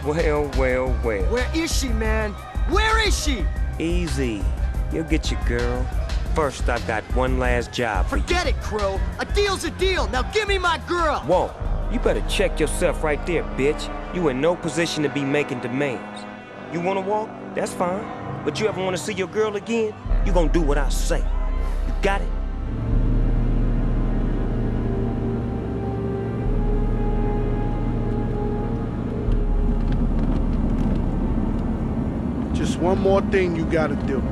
Well, well, well. Where is she, man? Where is she? Easy. You'll get your girl. First, I've got one last job for you. Forget it, Crow. A deal's a deal. Now give me my girl. Whoa, you better check yourself right there, bitch. You in no position to be making demands. You wanna walk? That's fine. But you ever wanna see your girl again? You gonna do what I say. You got it? Just one more thing you gotta do.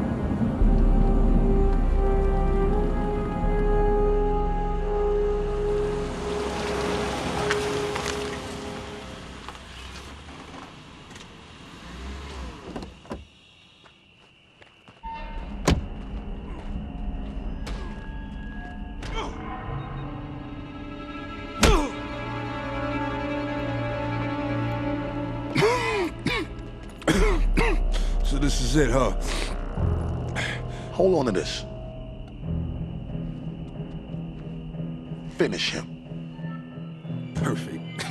So this is it, huh? Hold on to this. Finish him. Perfect.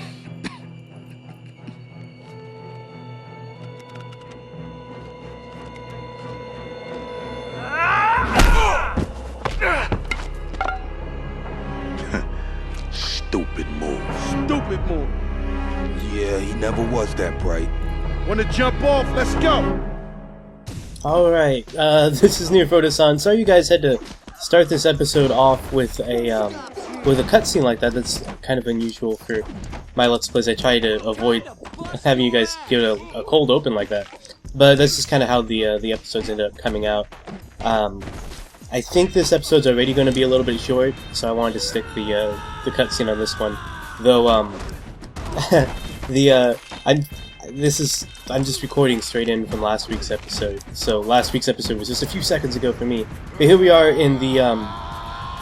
Stupid move. Stupid move. Yeah, he never was that bright. Wanna jump off? Let's go. Alright, this is Nearphotison. Sorry you guys had to start this episode off with a cutscene like that. That's kind of unusual for my Let's Plays. I try to avoid having you guys give it a cold open like that. But that's just kind of how the episodes end up coming out. I think this episode's already going to be a little bit short, so I wanted to stick the cutscene on this one. Though, I'm just recording straight in from last week's episode, so last week's episode was just a few seconds ago for me. But here we are in the,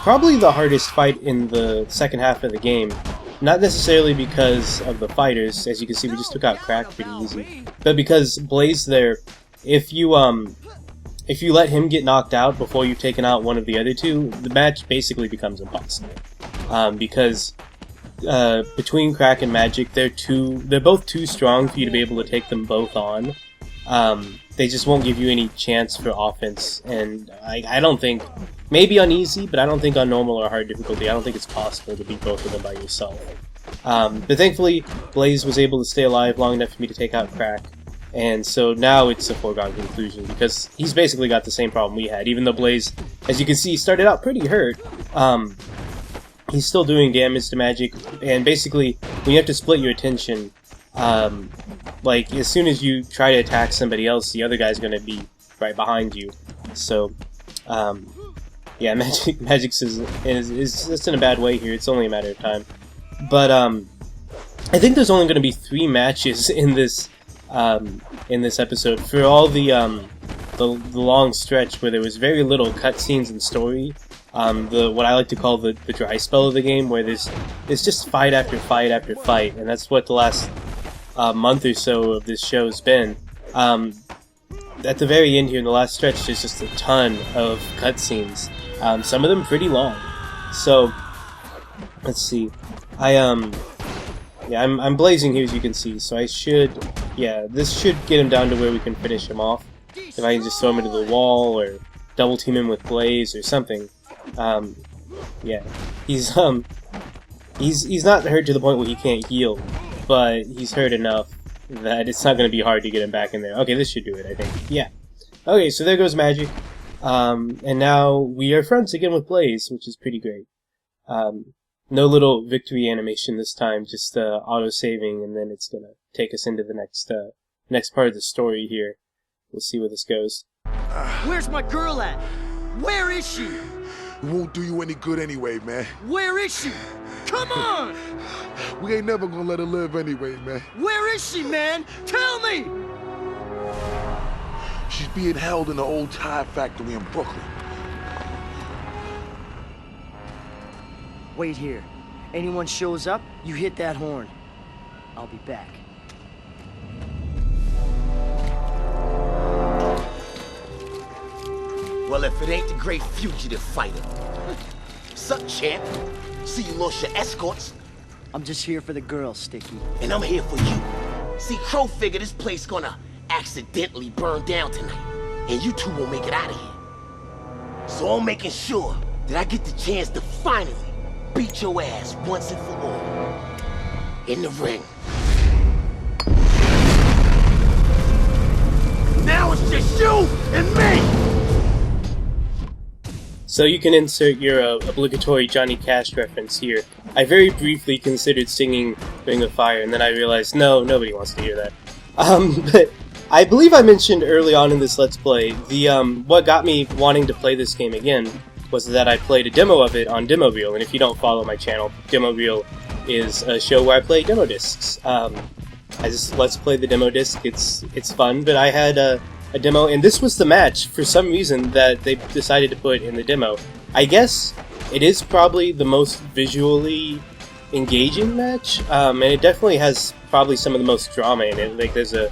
probably the hardest fight in the second half of the game. Not necessarily because of the fighters, as you can see we just took out Crack pretty easy, but because Blaze there, if you let him get knocked out before you've taken out one of the other two, the match basically becomes impossible. Because between Crack and Magic, they're both too strong for you to be able to take them both on. They just won't give you any chance for offense, and I don't think, maybe on easy, but I don't think on normal or hard difficulty, I don't think it's possible to beat both of them by yourself. But thankfully, Blaze was able to stay alive long enough for me to take out Crack, and so now it's a foregone conclusion, because he's basically got the same problem we had, even though Blaze, as you can see, started out pretty hurt. He's still doing damage to Magic, and basically, when you have to split your attention, like, as soon as you try to attack somebody else, the other guy's gonna be right behind you. So, yeah, Magic's is just in a bad way here. It's only a matter of time. But, I think there's only gonna be 3 matches in this episode. For all the long stretch where there was very little cutscenes and story, what I like to call the dry spell of the game, where it's just fight after fight after fight, and that's what the last month or so of this show's been. At the very end here, in the last stretch, there's just a ton of cutscenes, some of them pretty long. So, let's see. I'm blazing here, as you can see, so this should get him down to where we can finish him off. If I can just throw him into the wall, or double team him with Blaze, or something. Yeah, he's not hurt to the point where he can't heal, but he's hurt enough that it's not going to be hard to get him back in there. Okay, this should do it, I think. Yeah. Okay, so there goes Magic. And now we are friends again with Blaze, which is pretty great. No little victory animation this time, just auto-saving, and then it's going to take us into the next part of the story here. We'll see where this goes. Where's my girl at? Where is she? It won't do you any good anyway, man. Where is she? Come on! We ain't never gonna let her live anyway, man. Where is she, man? Tell me! She's being held in the old tire factory in Brooklyn. Wait here. Anyone shows up, you hit that horn. I'll be back. Well, if it ain't the great fugitive fighter. Sup, champ? See you lost your escorts. I'm just here for the girl, Sticky. And I'm here for you. See, Crow figured this place gonna accidentally burn down tonight, and you two won't make it out of here. So I'm making sure that I get the chance to finally beat your ass once and for all. In the ring. Now it's just you and me! So you can insert your obligatory Johnny Cash reference here. I very briefly considered singing Ring of Fire, and then I realized, no, nobody wants to hear that. But I believe I mentioned early on in this Let's Play, what got me wanting to play this game again was that I played a demo of it on Demo Reel, and if you don't follow my channel, Demo Reel is a show where I play demo discs. I just Let's Play the demo disc, it's fun, but I had a demo, and this was the match, for some reason, that they decided to put in the demo. I guess it is probably the most visually engaging match, and it definitely has probably some of the most drama in it. Like, there's a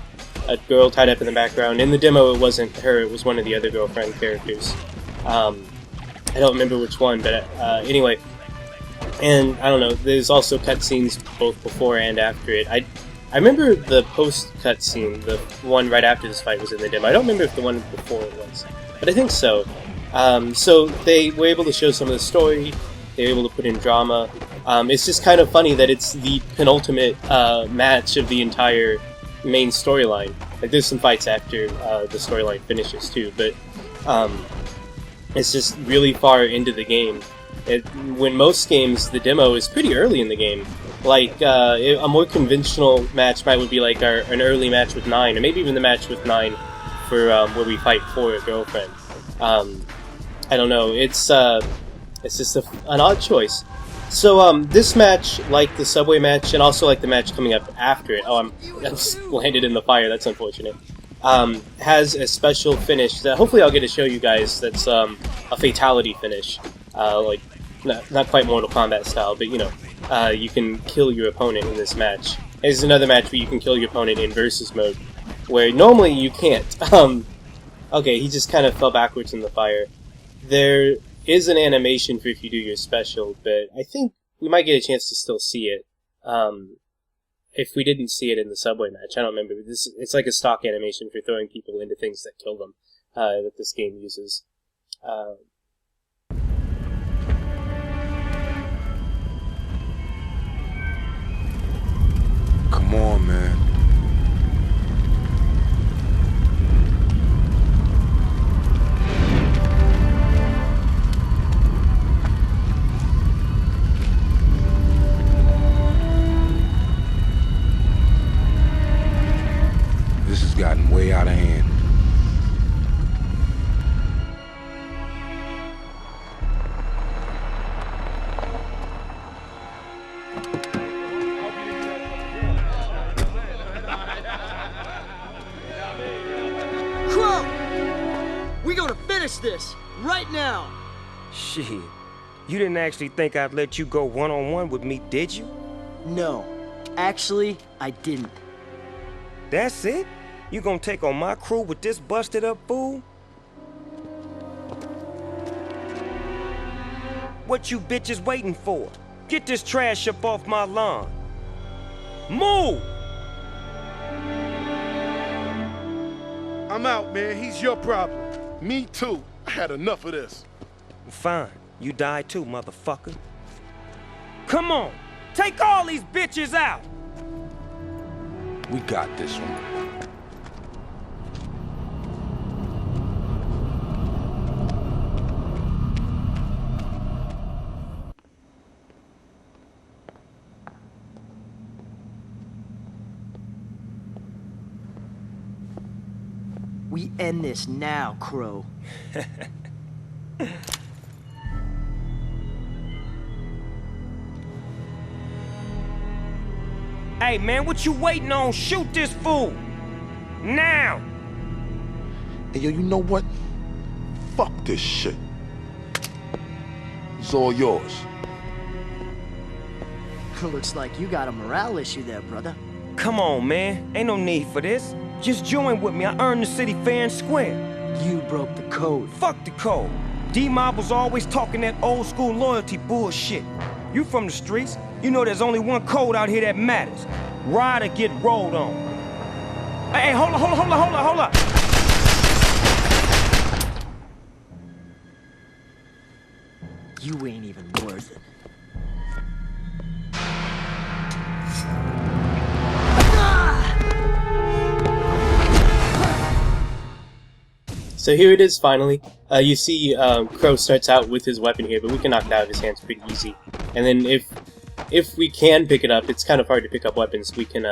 girl tied up in the background. In the demo, it wasn't her, it was one of the other girlfriend characters. I don't remember which one, but anyway. And, I don't know, there's also cutscenes both before and after it. I remember the post-cut scene, the one right after this fight was in the demo. I don't remember if the one before it was, but I think so. So they were able to show some of the story, they were able to put in drama. It's just kind of funny that it's the penultimate match of the entire main storyline. Like, there's some fights after the storyline finishes too, but it's just really far into the game. When most games, the demo is pretty early in the game. Like, a more conventional match would be like an early match with 9, or maybe even the match with 9 for where we fight for a girlfriend. I don't know, it's just an odd choice. So, this match, like the subway match, and also like the match coming up after it, I'm just landed in the fire, that's unfortunate, has a special finish that hopefully I'll get to show you guys. That's a fatality finish, like, not quite Mortal Kombat style, but you know, you can kill your opponent in this match. There's another match where you can kill your opponent in versus mode, where normally you can't. Okay, he just kind of fell backwards in the fire. There is an animation for if you do your special, but I think we might get a chance to still see it. If we didn't see it in the subway match, I don't remember. It's like a stock animation for throwing people into things that kill them, that this game uses. Come on, man. This has gotten way out of hand. We gonna finish this right now. Shit. You didn't actually think I'd let you go one-on-one with me, did you? No, actually, I didn't. That's it? You gonna take on my crew with this busted up fool? What you bitches waiting for? Get this trash up off my lawn. Move! I'm out, man. He's your problem. Me too. I had enough of this. Fine. You die too, motherfucker. Come on! Take all these bitches out! We got this one. We end this now, Crow. Hey, man, what you waiting on? Shoot this fool! Now! Hey, yo, you know what? Fuck this shit. It's all yours. Looks like you got a morale issue there, brother. Come on, man. Ain't no need for this. Just join with me. I earned the city fair and square. You broke the code. Fuck the code. D-Mob was always talking that old school loyalty bullshit. You from the streets, you know there's only one code out here that matters. Ride or get rolled on. Hey, hold on. You ain't even worth it. So here it is finally. You see Crow starts out with his weapon here, but we can knock it out of his hands pretty easy. And then if we can pick it up, it's kind of hard to pick up weapons, we can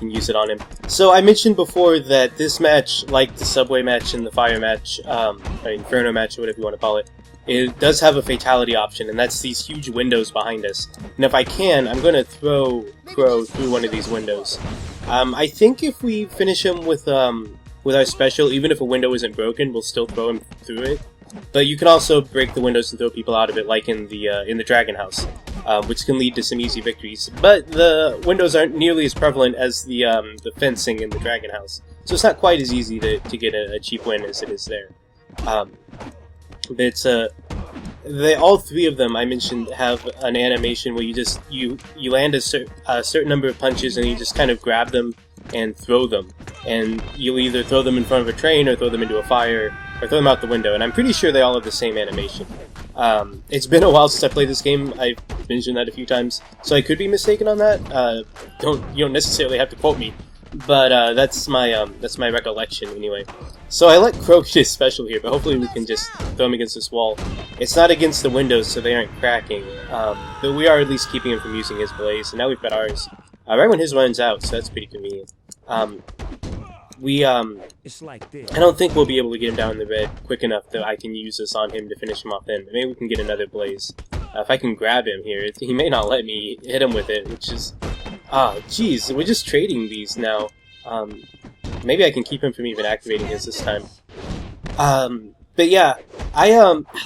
use it on him. So I mentioned before that this match, like the subway match and the fire match, or inferno match, or whatever you want to call it, it does have a fatality option, and that's these huge windows behind us. And if I can, I'm going to throw Crow through one of these windows. I think if we finish him with our special, even if a window isn't broken, we'll still throw him through it. But you can also break the windows and throw people out of it, like in the Dragon House, which can lead to some easy victories. But the windows aren't nearly as prevalent as the fencing in the Dragon House, so it's not quite as easy to get a cheap win as it is there. But it's all three of them I mentioned have an animation where you land a certain number of punches and you just kind of grab them and throw them, and you'll either throw them in front of a train or throw them into a fire or throw them out the window, and I'm pretty sure they all have the same animation. It's been a while since I played this game. I've mentioned that a few times, so I could be mistaken on that. You don't necessarily have to quote me, but that's my recollection anyway. So I let Crow get his special here, but hopefully we can just throw him against this wall. It's not against the windows, so they aren't cracking, but we are at least keeping him from using his blaze, and now we've got ours. Right when his runs out, so that's pretty convenient. It's like this. I don't think we'll be able to get him down in the red quick enough that I can use this on him to finish him off then, but maybe we can get another blaze. If I can grab him here, he may not let me hit him with it, which is... jeez, we're just trading these now. Maybe I can keep him from even activating his this time. But yeah, I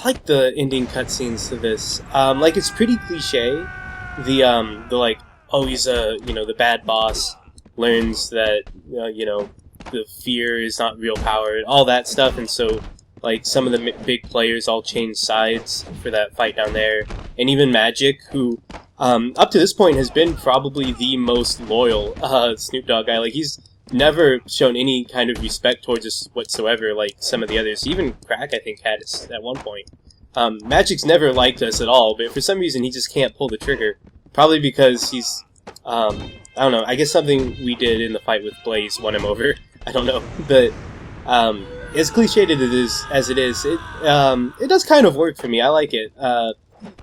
like the ending cutscenes to this. Like, it's pretty cliche. The like, oh, he's the bad boss, learns that, the fear is not real power, all that stuff, and so, like, some of the big players all change sides for that fight down there, and even Magic, who, up to this point has been probably the most loyal, Snoop Dogg guy. Like, he's never shown any kind of respect towards us whatsoever, like some of the others. Even Crack, I think, had us at one point. Magic's never liked us at all, but for some reason he just can't pull the trigger. Probably because he's, I don't know, I guess something we did in the fight with Blaze won him over. I don't know, but as cliched as it is, it does kind of work for me. I like it.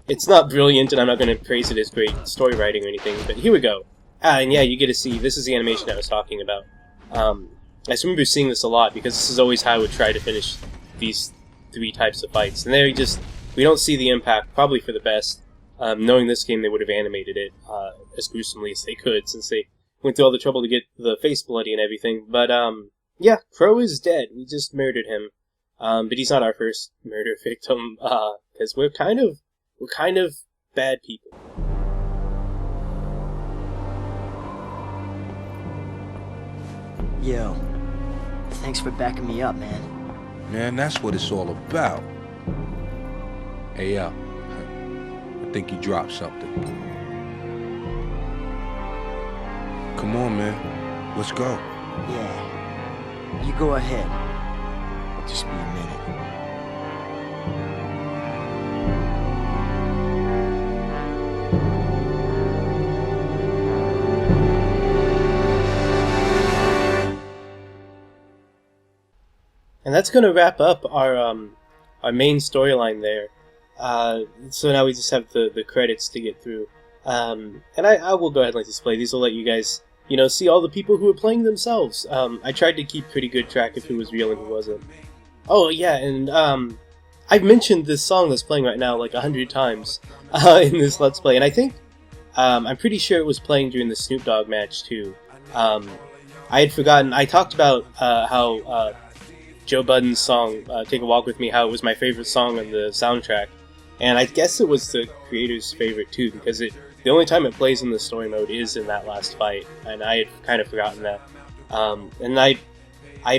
It's not brilliant, and I'm not going to praise it as great story writing or anything, but here we go. And yeah, you get to see, this is the animation I was talking about. I just remember seeing this a lot, because this is always how I would try to finish these three types of fights. And there we don't see the impact, probably for the best. Knowing this game, they would have animated it as gruesomely as they could, since they went through all the trouble to get the face bloody and everything. But yeah, Crow is dead. We just murdered him. But he's not our first murder victim, because we're kind of bad people. Yo, thanks for backing me up, man. Man, that's what it's all about. Hey, I think he dropped something. Come on, man. Let's go. Yeah, you go ahead. I'll just be a minute. And that's going to wrap up our main storyline there. So now we just have the credits to get through. And I will go ahead and let display. These will let you guys, see all the people who are playing themselves. I tried to keep pretty good track of who was real and who wasn't. Oh, yeah, and I've mentioned this song that's playing right now like 100 times in this Let's Play. And I think, I'm pretty sure it was playing during the Snoop Dogg match, too. I had forgotten. I talked about how Joe Budden's song, Take a Walk With Me, how it was my favorite song on the soundtrack. And I guess it was the creator's favorite too, because the only time it plays in the story mode is in that last fight, and I had kind of forgotten that. And I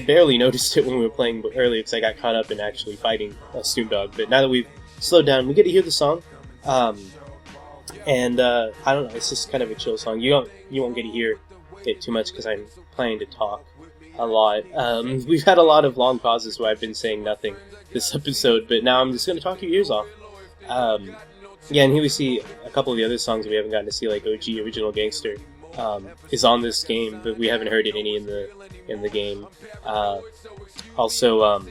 barely noticed it when we were playing earlier, because I got caught up in actually fighting Snoop Dogg. But now that we've slowed down, we get to hear the song. And I don't know, it's just kind of a chill song. You won't get to hear it too much because I'm planning to talk a lot. We've had a lot of long pauses where I've been saying nothing this episode, but now I'm just going to talk your ears off. Yeah, and here we see a couple of the other songs we haven't gotten to see, like OG Original Gangster is on this game, but we haven't heard it any in the game. Also,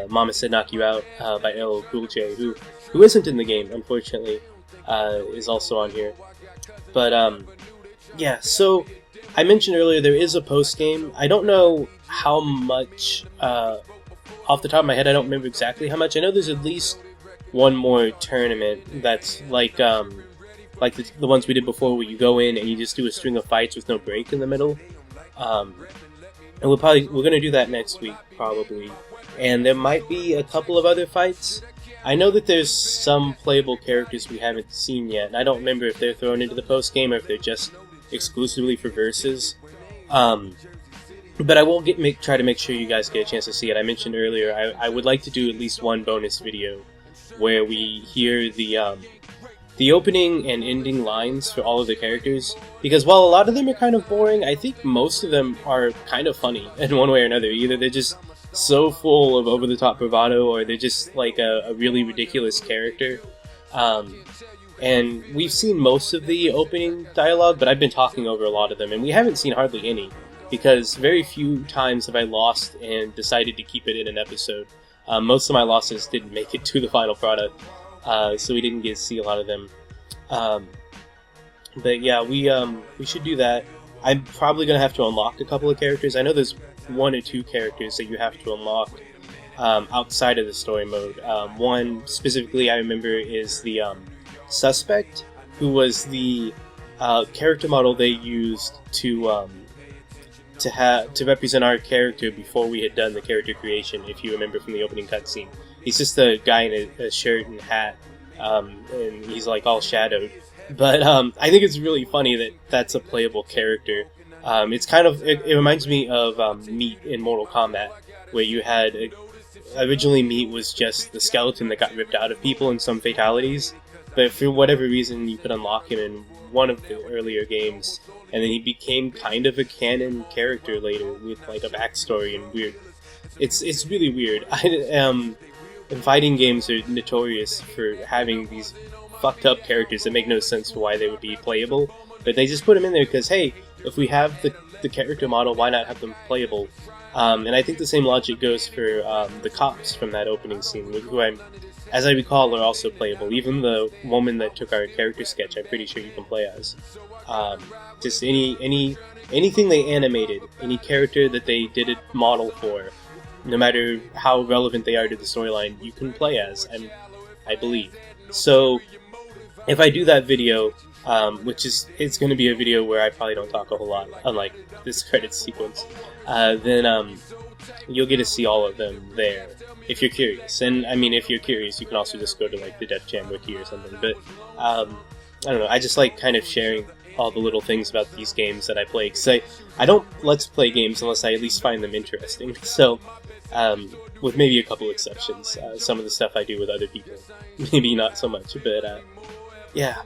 Mama Said Knock You Out by LL Cool J, who isn't in the game, unfortunately, is also on here. But, yeah, so I mentioned earlier there is a post-game. I don't know how much, off the top of my head, I don't remember exactly how much. I know there's at least one more tournament that's like the ones we did before, where you go in and you just do a string of fights with no break in the middle. And we're gonna do that next week, probably. And there might be a couple of other fights. I know that there's some playable characters we haven't seen yet, and I don't remember if they're thrown into the post game or if they're just exclusively for versus. But I will try to make sure you guys get a chance to see it. I mentioned earlier I would like to do at least one bonus video where we hear the opening and ending lines for all of the characters, because while a lot of them are kind of boring, I think most of them are kind of funny in one way or another. Either they're just so full of over-the-top bravado, or they're just like a really ridiculous character. And we've seen most of the opening dialogue, but I've been talking over a lot of them, and we haven't seen hardly any, because very few times have I lost and decided to keep it in an episode. Most of my losses didn't make it to the final product, so we didn't get to see a lot of them. But yeah, we should do that. I'm probably going to have to unlock a couple of characters. I know there's one or two characters that you have to unlock outside of the story mode. One specifically I remember is the Suspect, who was the character model they used to represent our character before we had done the character creation, if you remember from the opening cutscene. He's just a guy in a shirt and hat, and he's like all shadowed. But I think it's really funny that that's a playable character. It's kind of, it reminds me of Meat in Mortal Kombat, where you had, originally Meat was just the skeleton that got ripped out of people in some fatalities, but for whatever reason you could unlock him in one of the earlier games, and then he became kind of a canon character later with like a backstory and weird. It's really weird. Fighting games are notorious for having these fucked up characters that make no sense for why they would be playable, but they just put them in there because, hey, if we have the character model, why not have them playable? And I think the same logic goes for the cops from that opening scene, who as I recall, are also playable. Even the woman that took our character sketch, I'm pretty sure you can play as. Just anything they animated, any character that they did a model for, no matter how relevant they are to the storyline, you can play as, I believe. So, if I do that video, it's going to be a video where I probably don't talk a whole lot, unlike this credits sequence, then you'll get to see all of them there, if you're curious. And, I mean, if you're curious, you can also just go to, like, the Def Jam Wiki or something. But, I don't know, I just like kind of sharing all the little things about these games that I play, because I don't Let's Play games unless I at least find them interesting. So, with maybe a couple exceptions, some of the stuff I do with other people, maybe not so much, but, yeah.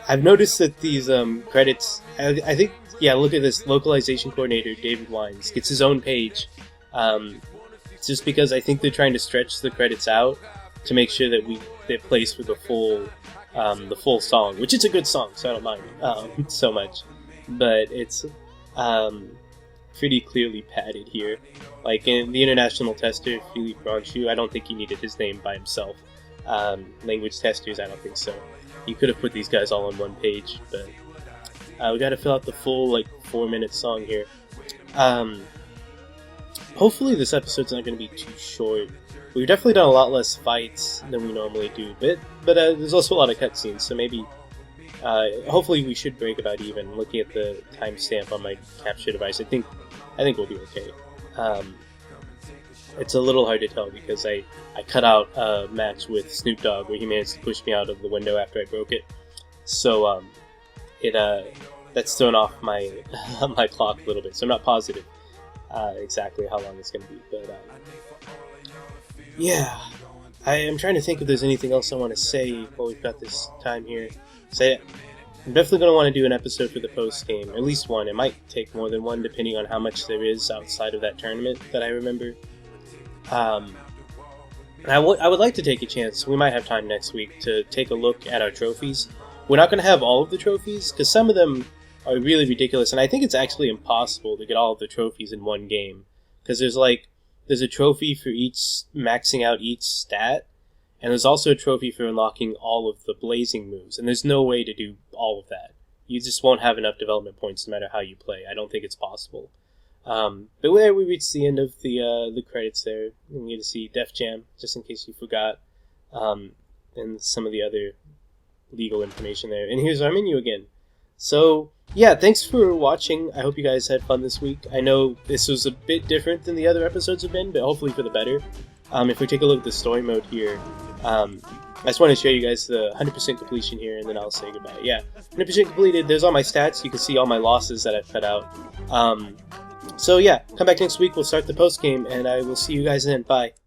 I've noticed that these credits, I think, yeah, look at this, localization coordinator David Wines gets his own page, just because I think they're trying to stretch the credits out to make sure that it plays for the full song, which is a good song, so I don't mind so much, but it's pretty clearly padded here. Like in the international tester, Philippe Branchu, I don't think he needed his name by himself. Language testers, I don't think so. You could have put these guys all on one page, but we gotta fill out the full, 4-minute song here. Hopefully this episode's not gonna be too short. We've definitely done a lot less fights than we normally do, but there's also a lot of cutscenes, so maybe, hopefully we should break about even. Looking at the timestamp on my capture device, I think we'll be okay. It's a little hard to tell because I cut out a match with Snoop Dogg where he managed to push me out of the window after I broke it. So that's thrown off my my clock a little bit. So I'm not positive exactly how long it's going to be, but yeah, I am trying to think if there's anything else I want to say while we've got this time here. I'm definitely going to want to do an episode for the post game, at least one. It might take more than one, depending on how much there is outside of that tournament that I remember. And I would like to take a chance, we might have time next week, to take a look at our trophies. We're not going to have all of the trophies, because some of them are really ridiculous, and I think it's actually impossible to get all of the trophies in one game. Because there's a trophy for maxing out each stat, and there's also a trophy for unlocking all of the blazing moves, and there's no way to do all of that. You just won't have enough development points no matter how you play. I don't think it's possible. But where we reached the end of the credits there, we get to see Def Jam, just in case you forgot, and some of the other legal information there. And here's our menu again. So, yeah, thanks for watching. I hope you guys had fun this week. I know this was a bit different than the other episodes have been, but hopefully for the better. If we take a look at the story mode here, I just want to show you guys the 100% completion here, and then I'll say goodbye. Yeah, 100% completed. There's all my stats. You can see all my losses that I've cut out. So yeah, come back next week. We'll start the post game, and I will see you guys then. Bye.